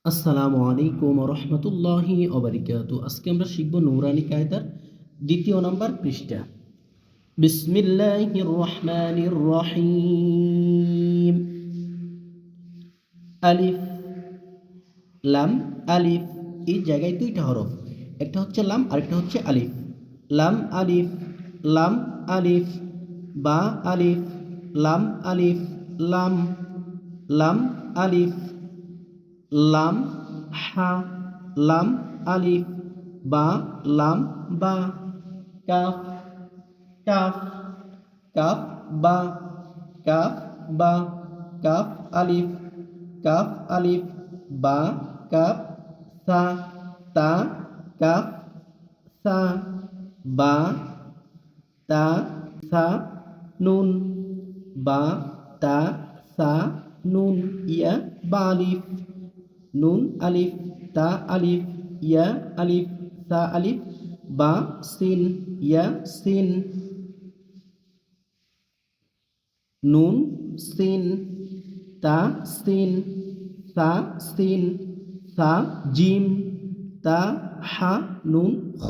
আসসালামু আলাইকুম রহমতুল্লাহি ওবারাকাতু। আজকে আমরা শিখব নূরানী কায়দার দ্বিতীয় নাম্বার পৃষ্ঠা। বিসমিল্লাহির রহমানির রহিম। আলিফ লাম আলিফ, এই জায়গায় দুইটা হরফ, একটা হচ্ছে লাম আরেকটা হচ্ছে আলিফ। লাম আলিফ, লাম আলিফ, বা আলিফ, লাম আলিফ, লাম, লাম আলিফ, লাম হা, লাম আলিফ, বা লাম বা, কাফ কাফ, কাফ বা, কাফ বা, কাফ আলিফ, কাফ আলিফ, বা কাফ, সা তা, কাফ সা, বা তা সা, নুন, বা তা সা, নুন, ইয়া বা আলিফ, নুন আলিফ, তা আলিফ, ইয়া আলিফ, সা আলিফ, বা সিন, ইয়া সিন, নুন সিন, তা সিন, সা সিন, সা জিম, তা হা নুন খ।